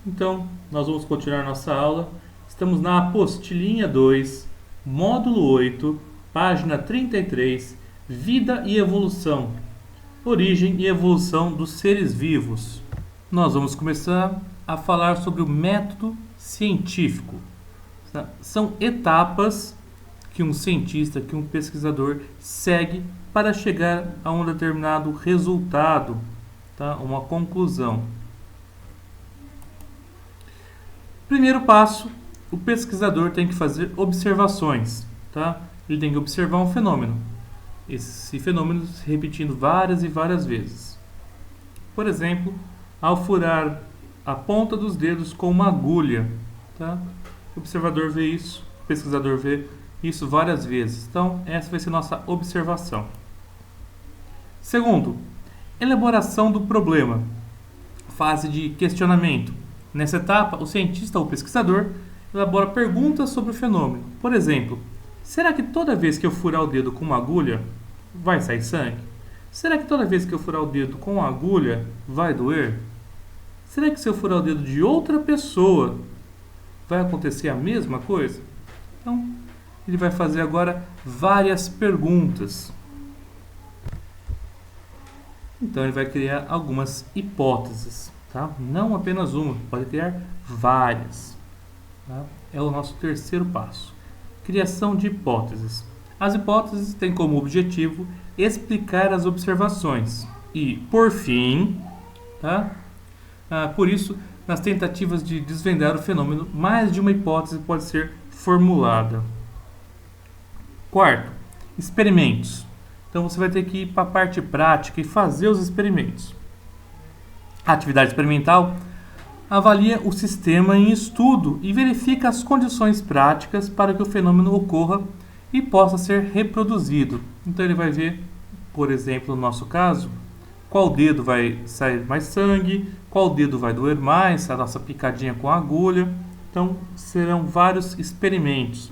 Então, nós vamos continuar nossa aula. Estamos na apostilinha 2, módulo 8, página 33, Vida e Evolução, Origem e Evolução dos Seres Vivos. Nós vamos começar a falar sobre o método científico. São etapas que um cientista, que um pesquisador segue para chegar a um determinado resultado, tá? Uma conclusão. Primeiro passo, o pesquisador tem que fazer observações, tá? Ele tem que observar um fenômeno. Esse fenômeno se repetindo várias e várias vezes. Por exemplo, ao furar a ponta dos dedos com uma agulha, tá? O observador vê isso, o pesquisador vê isso várias vezes. Então, essa vai ser nossa observação. Segundo, elaboração do problema. Fase de questionamento. Nessa etapa, o cientista ou pesquisador elabora perguntas sobre o fenômeno. Por exemplo, será que toda vez que eu furar o dedo com uma agulha, vai sair sangue? Será que toda vez que eu furar o dedo com uma agulha, vai doer? Será que se eu furar o dedo de outra pessoa, vai acontecer a mesma coisa? Então, ele vai fazer agora várias perguntas. Então, ele vai criar algumas hipóteses. Tá? Não apenas uma, pode criar várias. Tá? É o nosso terceiro passo. Criação de hipóteses. As hipóteses têm como objetivo explicar as observações. E, por fim, tá? Por isso, nas tentativas de desvendar o fenômeno, mais de uma hipótese pode ser formulada. Quarto, experimentos. Então, você vai ter que ir para a parte prática e fazer os experimentos. A atividade experimental avalia o sistema em estudo e verifica as condições práticas para que o fenômeno ocorra e possa ser reproduzido. Então ele vai ver, por exemplo, no nosso caso, qual dedo vai sair mais sangue, qual dedo vai doer mais, a nossa picadinha com a agulha. Então serão vários experimentos.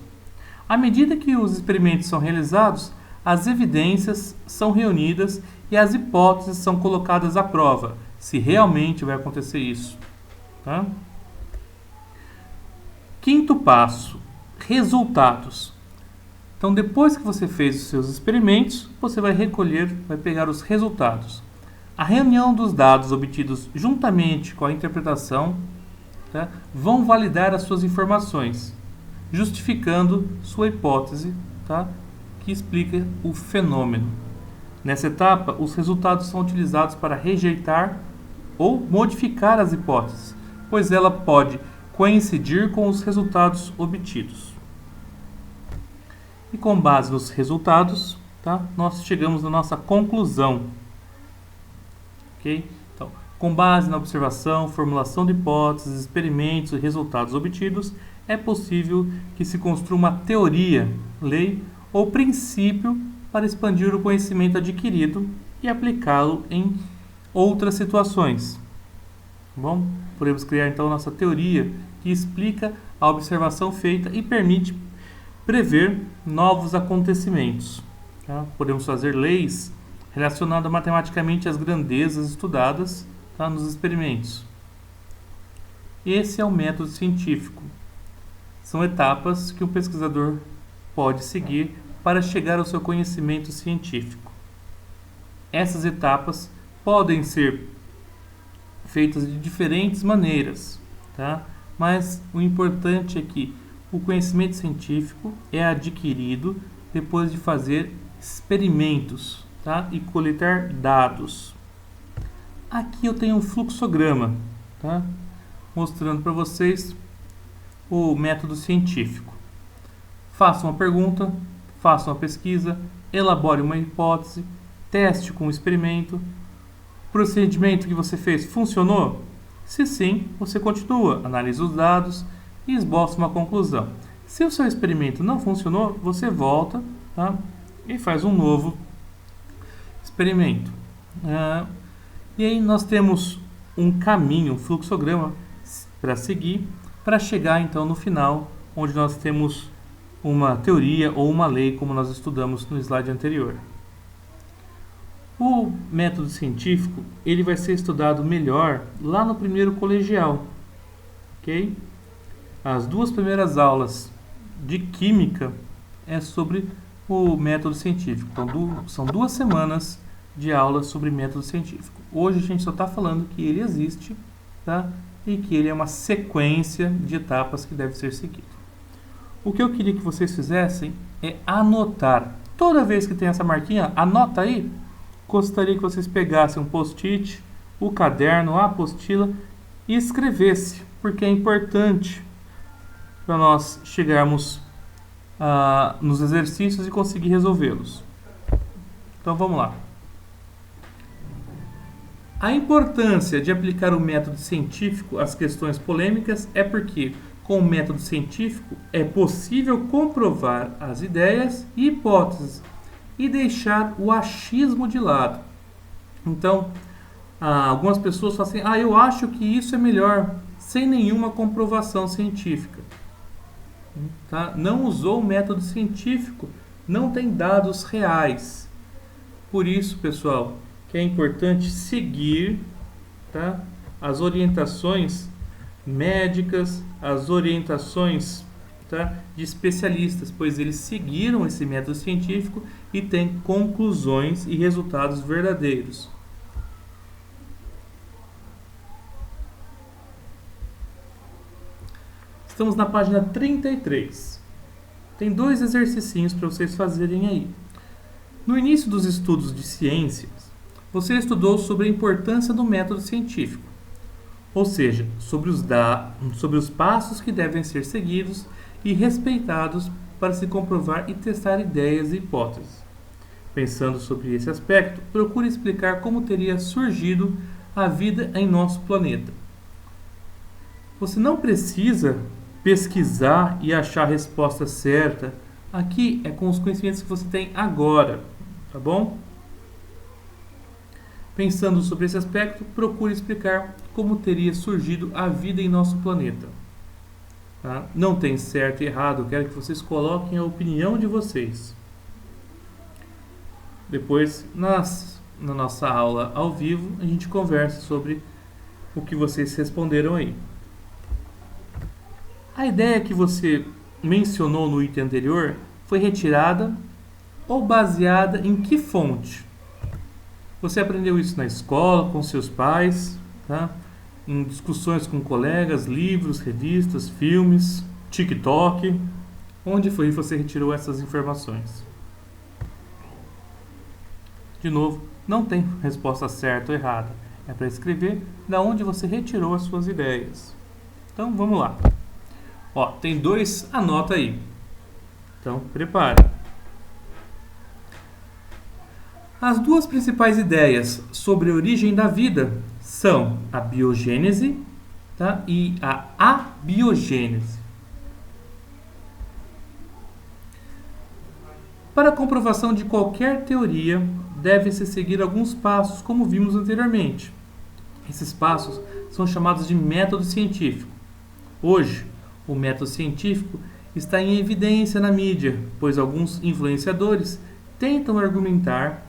À medida que os experimentos são realizados, as evidências são reunidas e as hipóteses são colocadas à prova, se realmente vai acontecer isso. Tá? Quinto passo, resultados. Então, depois que você fez os seus experimentos, você vai pegar os resultados. A reunião dos dados obtidos juntamente com a interpretação, tá, vão validar as suas informações, justificando sua hipótese, tá, que explica o fenômeno. Nessa etapa, os resultados são utilizados para rejeitar ou modificar as hipóteses, pois ela pode coincidir com os resultados obtidos. E com base nos resultados, tá, nós chegamos na nossa conclusão. Ok? Então, com base na observação, formulação de hipóteses, experimentos e resultados obtidos, é possível que se construa uma teoria, lei ou princípio para expandir o conhecimento adquirido e aplicá-lo em outras situações. Bom, podemos criar então nossa teoria que explica a observação feita e permite prever novos acontecimentos. Tá? Podemos fazer leis relacionadas matematicamente às grandezas estudadas, tá, nos experimentos. Esse é o método científico. São etapas que um pesquisador pode seguir para chegar ao seu conhecimento científico. Essas etapas podem ser feitas de diferentes maneiras, tá? Mas o importante é que o conhecimento científico é adquirido depois de fazer experimentos, tá? E coletar dados. Aqui eu tenho um fluxograma, tá? Mostrando para vocês o método científico. Faça uma pergunta, faça uma pesquisa, elabore uma hipótese, teste com um experimento. O procedimento que você fez funcionou? Se sim, você continua, analisa os dados e esboça uma conclusão. Se o seu experimento não funcionou, você volta, tá, e faz um novo experimento. E aí nós temos um caminho, um fluxograma para seguir para chegar então no final, onde nós temos uma teoria ou uma lei, como nós estudamos no slide anterior. O método científico ele vai ser estudado melhor lá no primeiro colegial, ok? As 2 primeiras aulas de química é sobre o método científico. Então, são 2 semanas de aulas sobre método científico. Hoje a gente só está falando que ele existe, tá? E que ele é uma sequência de etapas que deve ser seguido. O que eu queria que vocês fizessem é anotar. Toda vez que tem essa marquinha, anota aí. Gostaria que vocês pegassem um post-it, o caderno, a apostila e escrevessem, porque é importante para nós chegarmos nos exercícios e conseguir resolvê-los. Então vamos lá. A importância de aplicar o método científico às questões polêmicas é porque, com o método científico, é possível comprovar as ideias e hipóteses e deixar o achismo de lado. Então, algumas pessoas falam assim, eu acho que isso é melhor, sem nenhuma comprovação científica. Tá? Não usou o método científico, não tem dados reais. Por isso, pessoal, que é importante seguir, tá, as orientações médicas, as orientações, tá, de especialistas, pois eles seguiram esse método científico e têm conclusões e resultados verdadeiros. Estamos na página 33. Tem 2 exercicinhos para vocês fazerem aí. No início dos estudos de ciências, você estudou sobre a importância do método científico, ou seja, sobre os passos que devem ser seguidos e respeitados para se comprovar e testar ideias e hipóteses. Pensando sobre esse aspecto, procure explicar como teria surgido a vida em nosso planeta. Você não precisa pesquisar e achar a resposta certa. Aqui é com os conhecimentos que você tem agora, tá bom? Pensando sobre esse aspecto, procure explicar como teria surgido a vida em nosso planeta. Tá? Não tem certo e errado, eu quero que vocês coloquem a opinião de vocês. Depois, na nossa aula ao vivo, a gente conversa sobre o que vocês responderam aí. A ideia que você mencionou no item anterior foi retirada ou baseada em que fonte? Você aprendeu isso na escola, com seus pais, tá? Em discussões com colegas, livros, revistas, filmes, TikTok? Onde foi que você retirou essas informações? De novo, não tem resposta certa ou errada. É para escrever da onde você retirou as suas ideias. Então, vamos lá. Tem 2, anota aí. Então, prepare. As 2 principais ideias sobre a origem da vida são a biogênese, tá, e a abiogênese. Para a comprovação de qualquer teoria, deve-se seguir alguns passos, como vimos anteriormente. Esses passos são chamados de método científico. Hoje, o método científico está em evidência na mídia, pois alguns influenciadores tentam argumentar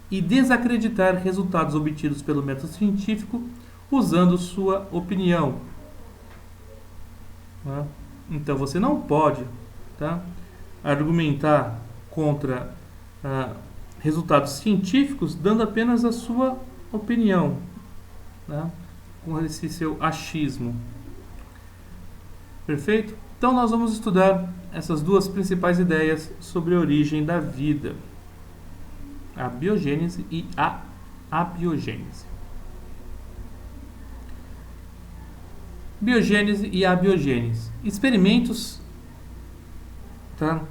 e desacreditar resultados obtidos pelo método científico usando sua opinião. Então você não pode, tá, argumentar contra resultados científicos dando apenas a sua opinião, tá, com esse seu achismo. Perfeito? Então nós vamos estudar essas 2 principais ideias sobre a origem da vida. A biogênese e a abiogênese. Biogênese e abiogênese. Experimentos, tá,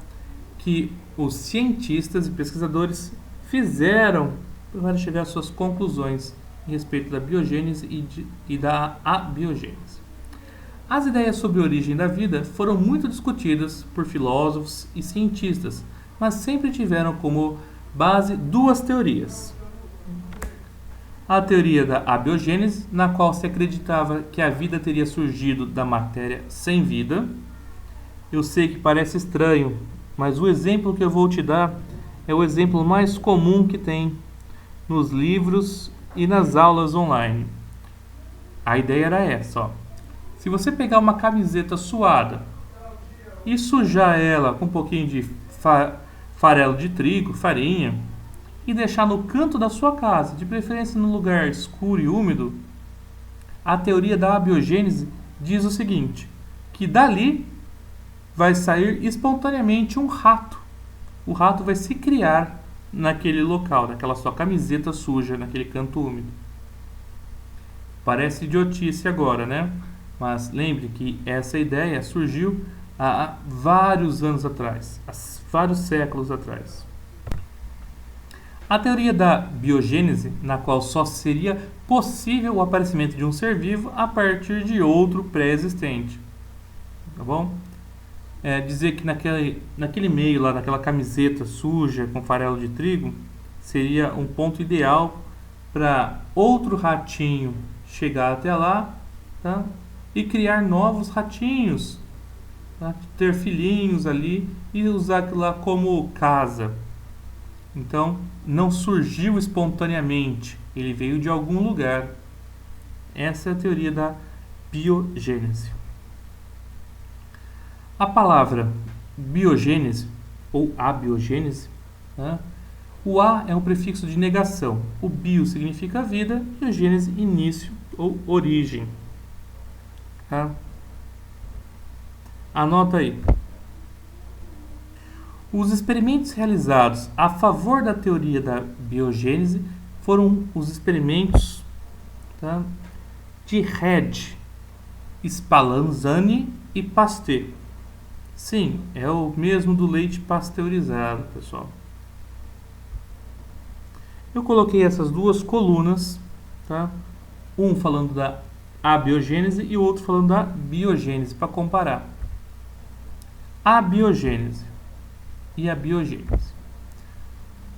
que os cientistas e pesquisadores fizeram para chegar às suas conclusões a respeito da biogênese e da abiogênese. As ideias sobre a origem da vida foram muito discutidas por filósofos e cientistas, mas sempre tiveram como base 2 teorias. A teoria da abiogênese, na qual se acreditava que a vida teria surgido da matéria sem vida. Eu sei que parece estranho, mas o exemplo que eu vou te dar é o exemplo mais comum que tem nos livros e nas aulas online. A ideia era essa, ó. Se você pegar uma camiseta suada e sujar ela com um pouquinho de farelo de trigo, farinha, e deixar no canto da sua casa, de preferência num lugar escuro e úmido, a teoria da abiogênese diz o seguinte, que dali vai sair espontaneamente um rato. O rato vai se criar naquele local, naquela sua camiseta suja, naquele canto úmido. Parece idiotice agora, né? Mas lembre que essa ideia surgiu há vários anos atrás, há vários séculos atrás. A teoria da biogênese, na qual só seria possível o aparecimento de um ser vivo a partir de outro pré-existente. Tá bom? Dizer que naquele meio lá, naquela camiseta suja com farelo de trigo, seria um ponto ideal para outro ratinho chegar até lá, tá? E criar novos ratinhos, tá? Ter filhinhos ali e usar aquilo lá como casa. Então, não surgiu espontaneamente, ele veio de algum lugar. Essa é a teoria da biogênese. A palavra biogênese ou abiogênese, né? O A é um prefixo de negação, o bio significa vida e o gênese início ou origem. Tá? Anota aí. Os experimentos realizados a favor da teoria da biogênese foram os experimentos, tá, de Redd, Spallanzani e Pasteur. Sim, é o mesmo do leite pasteurizado, pessoal. Eu coloquei essas duas colunas, tá? Um falando da abiogênese e o outro falando da biogênese, para comparar. A biogênese e a biogênese.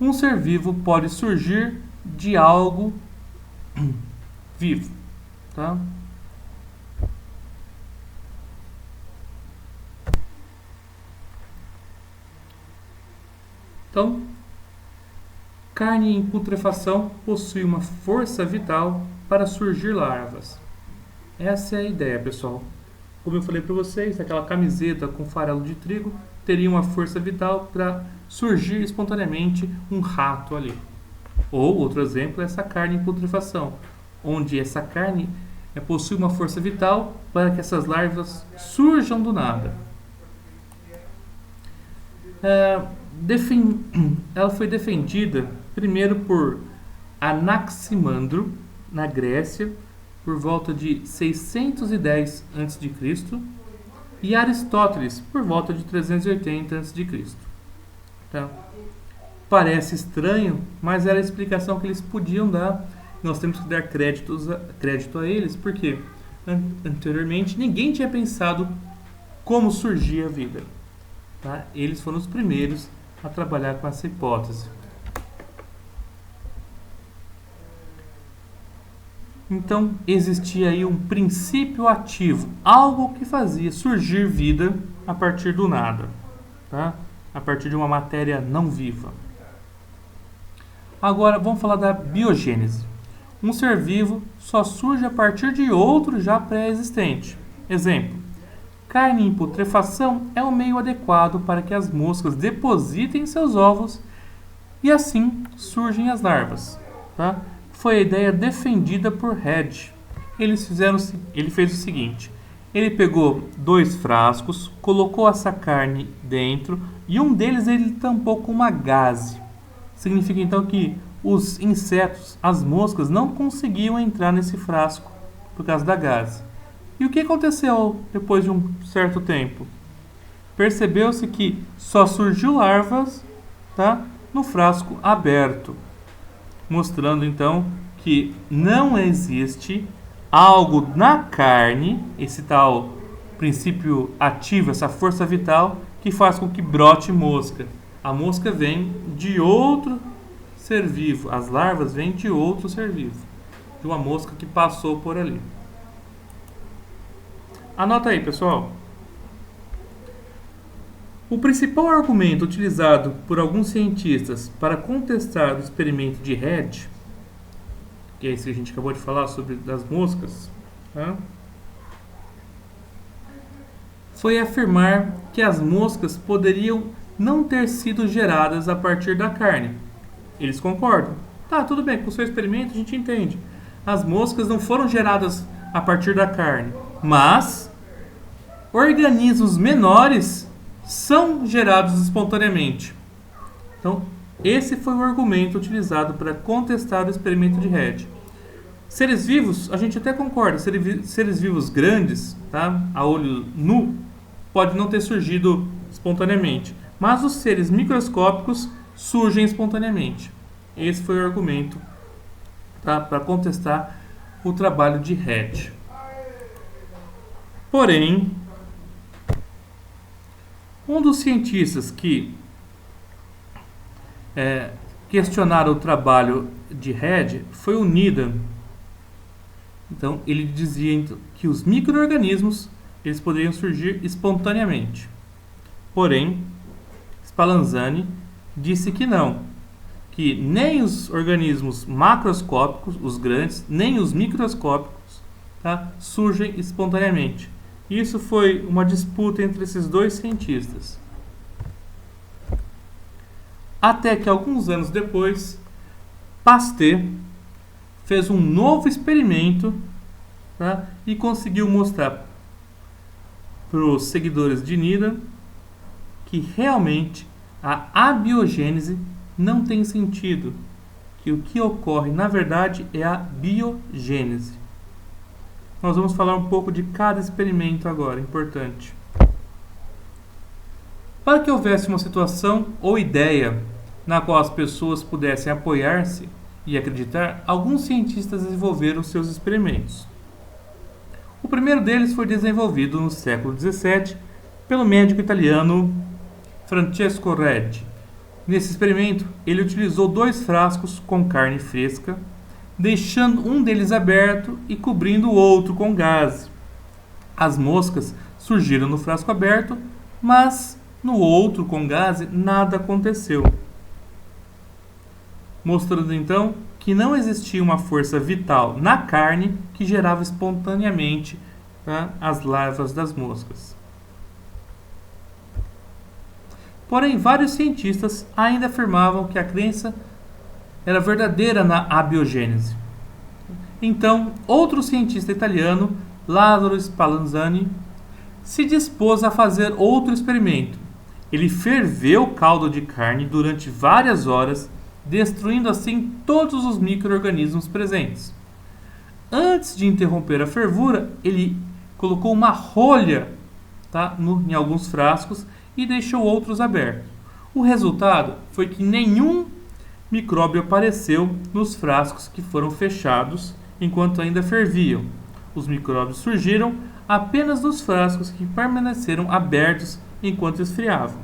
Um ser vivo pode surgir de algo vivo, tá? Então, carne em putrefação possui uma força vital para surgir larvas. Essa é a ideia, pessoal. Como eu falei para vocês, aquela camiseta com farelo de trigo teria uma força vital para surgir espontaneamente um rato ali. Ou, outro exemplo, é essa carne em putrefação, onde essa carne possui uma força vital para que essas larvas surjam do nada. Ela foi defendida primeiro por Anaximandro, na Grécia, por volta de 610 a.C., e Aristóteles, por volta de 380 a.C. Tá? Parece estranho, mas era a explicação que eles podiam dar. Nós temos que dar crédito a eles, porque anteriormente ninguém tinha pensado como surgia a vida. Tá? Eles foram os primeiros a trabalhar com essa hipótese. Então, existia aí um princípio ativo, algo que fazia surgir vida a partir do nada, tá? A partir de uma matéria não viva. Agora, vamos falar da biogênese. Um ser vivo só surge a partir de outro já pré-existente. Exemplo: carne em putrefação é o meio adequado para que as moscas depositem seus ovos e assim surgem as larvas, tá? Foi a ideia defendida por Redd. Ele fez o seguinte: ele pegou 2 frascos, colocou essa carne dentro e um deles ele tampou com uma gaze. Significa então que os insetos, as moscas, não conseguiam entrar nesse frasco por causa da gaze. E o que aconteceu depois de um certo tempo? Percebeu-se que só surgiu larvas, tá, no frasco aberto, mostrando então que não existe algo na carne, esse tal princípio ativo, essa força vital, que faz com que brote mosca. A mosca vem de outro ser vivo, as larvas vêm de outro ser vivo. de uma mosca que passou por ali. Anota aí, pessoal. O principal argumento utilizado por alguns cientistas para contestar o experimento de Red, que é esse que a gente acabou de falar sobre das moscas, tá? Foi afirmar que as moscas poderiam não ter sido geradas a partir da carne. Eles concordam. Tá, tudo bem, com o seu experimento a gente entende. As moscas não foram geradas a partir da carne, mas organismos menores são gerados espontaneamente. Então, esse foi o argumento utilizado para contestar o experimento de Red. Seres vivos, a gente até concorda, seres vivos grandes, tá? A olho nu, pode não ter surgido espontaneamente, mas os seres microscópicos surgem espontaneamente. Esse foi o argumento, tá? Para contestar o trabalho de Red. Porém, um dos cientistas que questionaram o trabalho de Red foi o Needham. Então, ele dizia que os micro-organismos eles poderiam surgir espontaneamente. Porém, Spallanzani disse que não, que nem os organismos macroscópicos, os grandes, nem os microscópicos, tá, surgem espontaneamente. Isso foi uma disputa entre esses dois cientistas. Até que alguns anos depois, Pasteur fez um novo experimento, tá, e conseguiu mostrar para os seguidores de Needham que realmente a abiogênese não tem sentido, que o que ocorre na verdade é a biogênese. Nós vamos falar um pouco de cada experimento agora, importante. Para que houvesse uma situação ou ideia na qual as pessoas pudessem apoiar-se e acreditar, alguns cientistas desenvolveram seus experimentos. O primeiro deles foi desenvolvido no século XVII pelo médico italiano Francesco Redi. Nesse experimento, ele utilizou 2 frascos com carne fresca, deixando um deles aberto e cobrindo o outro com gás. As moscas surgiram no frasco aberto, mas no outro com gás nada aconteceu. Mostrando então que não existia uma força vital na carne que gerava espontaneamente, tá, as larvas das moscas. Porém, vários cientistas ainda afirmavam que a crença era verdadeira na abiogênese. Então, outro cientista italiano, Lazzaro Spallanzani, se dispôs a fazer outro experimento. Ele ferveu o caldo de carne durante várias horas, destruindo assim todos os micro-organismos presentes. Antes de interromper a fervura, ele colocou uma rolha, tá, em alguns frascos e deixou outros abertos. O resultado foi que nenhum micróbio apareceu nos frascos que foram fechados enquanto ainda ferviam. Os micróbios surgiram apenas nos frascos que permaneceram abertos enquanto esfriavam,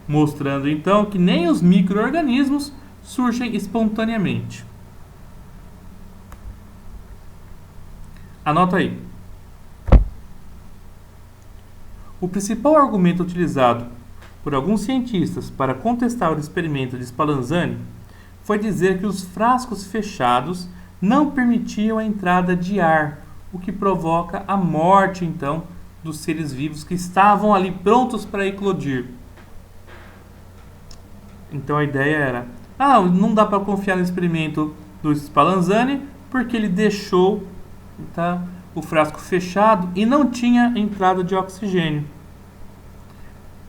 mostrando então que nem os micro-organismos surgem espontaneamente. Anota aí. O principal argumento utilizado por alguns cientistas para contestar o experimento de Spallanzani foi dizer que os frascos fechados não permitiam a entrada de ar, o que provoca a morte, então, dos seres vivos que estavam ali prontos para eclodir. Então a ideia era, não dá para confiar no experimento do Spallanzani porque ele deixou, tá, o frasco fechado e não tinha entrada de oxigênio.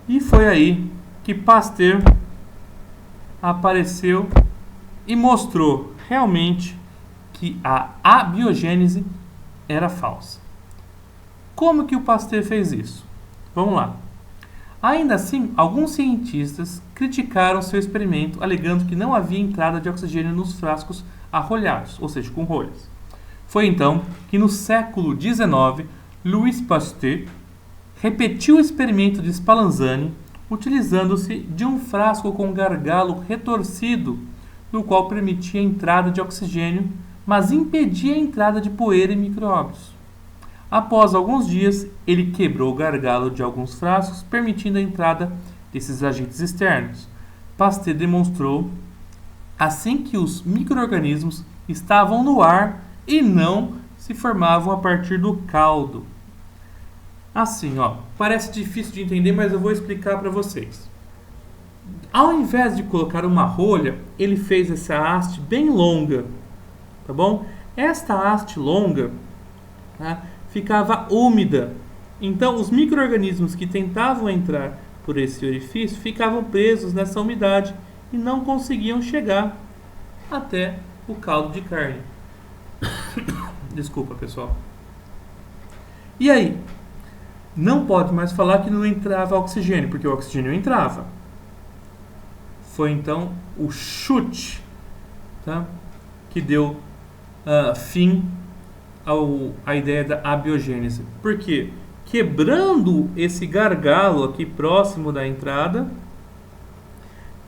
E foi aí que Pasteur apareceu e mostrou realmente que a abiogênese era falsa. Como que o Pasteur fez isso? Vamos lá. Ainda assim, alguns cientistas criticaram seu experimento, alegando que não havia entrada de oxigênio nos frascos arrolhados, ou seja, com rolhas. Foi então que no século XIX, Louis Pasteur repetiu o experimento de Spallanzani, utilizando-se de um frasco com gargalo retorcido no qual permitia a entrada de oxigênio, mas impedia a entrada de poeira e micróbios. Após alguns dias, ele quebrou o gargalo de alguns frascos, permitindo a entrada desses agentes externos. Pasteur demonstrou assim que os micro-organismos estavam no ar e não se formavam a partir do caldo. Assim, parece difícil de entender, mas eu vou explicar para vocês. Ao invés de colocar uma rolha, ele fez essa haste bem longa, tá bom? Esta haste longa, tá, ficava úmida. Então, os micro-organismos que tentavam entrar por esse orifício ficavam presos nessa umidade e não conseguiam chegar até o caldo de carne. Desculpa, pessoal. E aí? Não pode mais falar que não entrava oxigênio, porque o oxigênio entrava. Foi então o chute, tá, que deu fim à ideia da abiogênese. Por quê? Quebrando esse gargalo aqui próximo da entrada,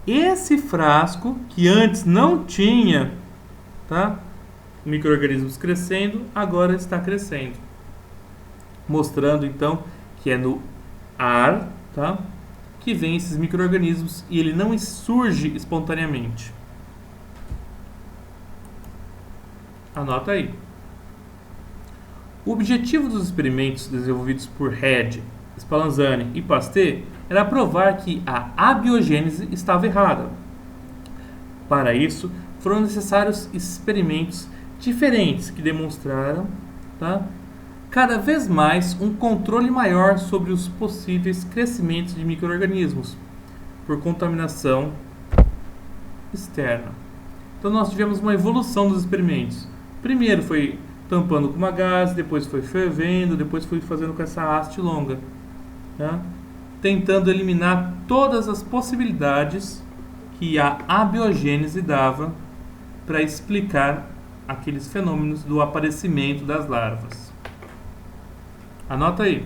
esse frasco, que antes não tinha, tá, micro-organismos crescendo, agora está crescendo. Mostrando então que é no ar, tá, que vem esses micro-organismos e ele não surge espontaneamente. Anota aí. O objetivo dos experimentos desenvolvidos por Head, Spallanzani e Pasteur era provar que a abiogênese estava errada. Para isso, foram necessários experimentos diferentes que demonstraram, tá, cada vez mais um controle maior sobre os possíveis crescimentos de micro-organismos por contaminação externa. Então nós tivemos uma evolução dos experimentos. Primeiro foi tampando com uma gás, depois foi fervendo, depois foi fazendo com essa haste longa, tá? Tentando eliminar todas as possibilidades que a abiogênese dava para explicar aqueles fenômenos do aparecimento das larvas. Anota aí.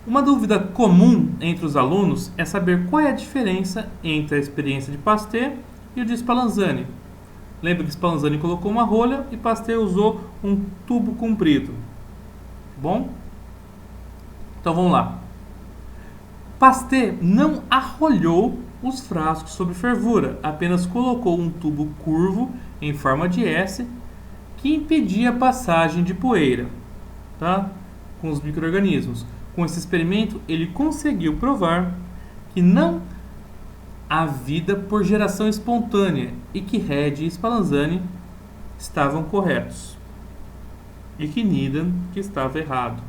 Uma dúvida comum entre os alunos é saber qual é a diferença entre a experiência de Pasteur e o de Spallanzani. Lembra que Spallanzani colocou uma rolha e Pasteur usou um tubo comprido. Bom? Então vamos lá. Pasteur não arrolhou os frascos sob fervura, apenas colocou um tubo curvo em forma de S que impedia a passagem de poeira, tá, com os micro-organismos. Com esse experimento, ele conseguiu provar que não há vida por geração espontânea e que Head e Spallanzani estavam corretos e que Needham que estava errado.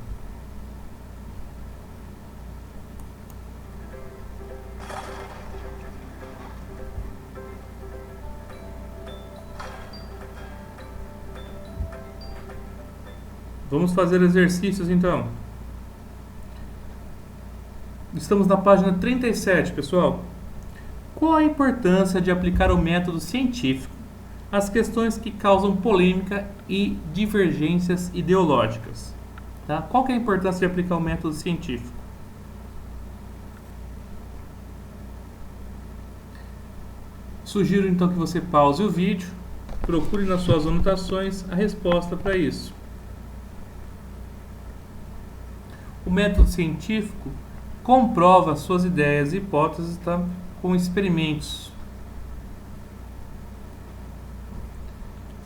Vamos fazer exercícios então. Estamos na página 37, pessoal. Qual a importância de aplicar o método científico às questões que causam polêmica e divergências ideológicas? Tá? Qual que é a importância de aplicar o método científico? Sugiro então que você pause o vídeo, procure nas suas anotações a resposta para isso. O método científico comprova suas ideias e hipóteses, tá, com experimentos.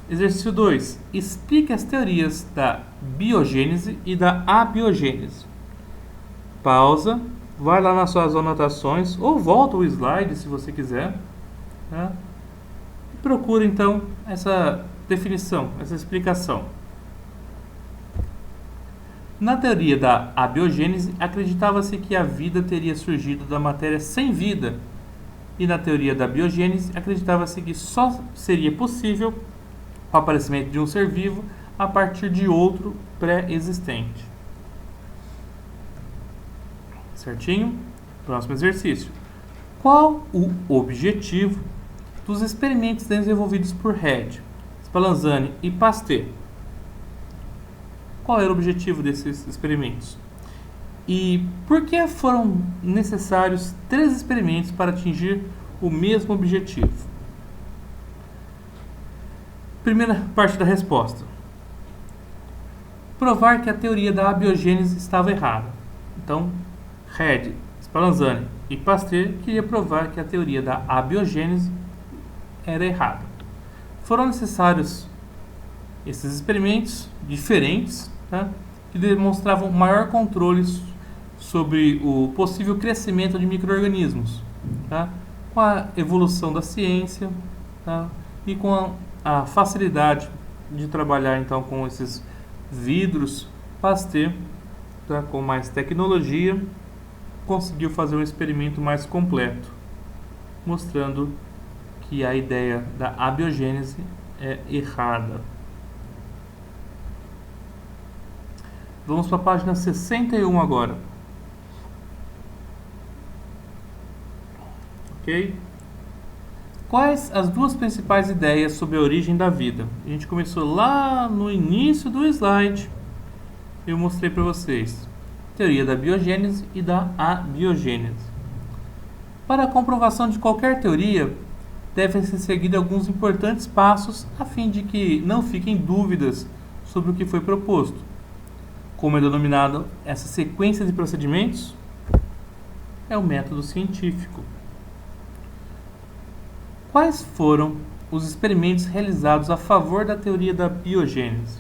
Exercício 2. Explique as teorias da biogênese e da abiogênese. Pausa, vai lá nas suas anotações ou volta o slide se você quiser, tá? E procura então essa definição, essa explicação. Na teoria da abiogênese, acreditava-se que a vida teria surgido da matéria sem vida, e na teoria da biogênese, acreditava-se que só seria possível o aparecimento de um ser vivo a partir de outro pré-existente. Certinho? Próximo exercício. Qual o objetivo dos experimentos desenvolvidos por Head, Spallanzani e Pasteur? Qual era o objetivo desses experimentos? E por que foram necessários 3 experimentos para atingir o mesmo objetivo? Primeira parte da resposta. Provar que a teoria da abiogênese estava errada. Então, Red, Spallanzani e Pasteur queriam provar que a teoria da abiogênese era errada. Foram necessários esses experimentos diferentes, tá, que demonstravam maior controle sobre o possível crescimento de micro-organismos, tá, com a evolução da ciência, tá, e com a facilidade de trabalhar então com esses vidros. Pasteur, tá, com mais tecnologia, conseguiu fazer um experimento mais completo, mostrando que a ideia da abiogênese é errada. Vamos para a página 61 agora. Ok? Quais as duas principais ideias sobre a origem da vida? A gente começou lá no início do slide. Eu mostrei para vocês. Teoria da biogênese e da abiogênese. Para a comprovação de qualquer teoria, devem ser seguidos alguns importantes passos a fim de que não fiquem dúvidas sobre o que foi proposto. Como é denominado essa sequência de procedimentos? É o método científico. Quais foram os experimentos realizados a favor da teoria da biogênese?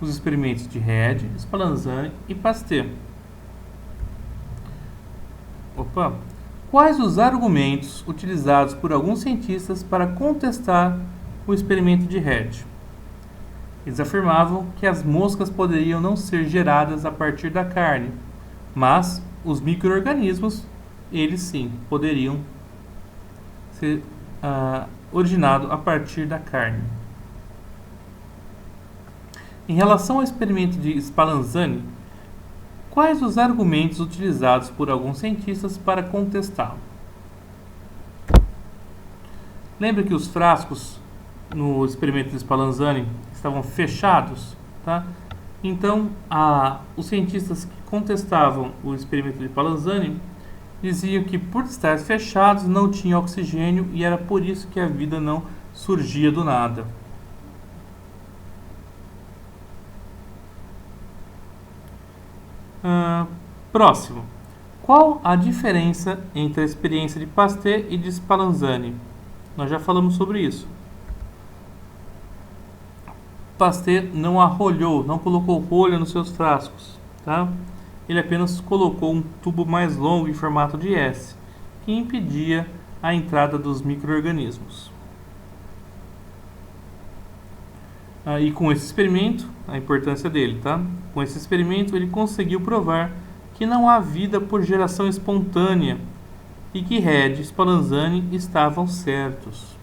Os experimentos de Red, Spallanzani e Pasteur. Quais os argumentos utilizados por alguns cientistas para contestar o experimento de Red? Eles afirmavam que as moscas poderiam não ser geradas a partir da carne, mas os micro-organismos, eles sim, poderiam ser originados a partir da carne. Em relação ao experimento de Spallanzani, quais os argumentos utilizados por alguns cientistas para contestá-lo? Lembra que os frascos no experimento de Spallanzani estavam fechados, tá? Então, os cientistas que contestavam o experimento de Spallanzani diziam que por estar fechados não tinha oxigênio e era por isso que a vida não surgia do nada. Próximo. Qual a diferença entre a experiência de Pasteur e de Spallanzani? Nós já falamos sobre isso. Pasteur não arrolhou, não colocou rolha nos seus frascos, tá? Ele apenas colocou um tubo mais longo em formato de S, que impedia a entrada dos micro-organismos. E com esse experimento, a importância dele, tá? Com esse experimento ele conseguiu provar que não há vida por geração espontânea e que Red e Spallanzani estavam certos.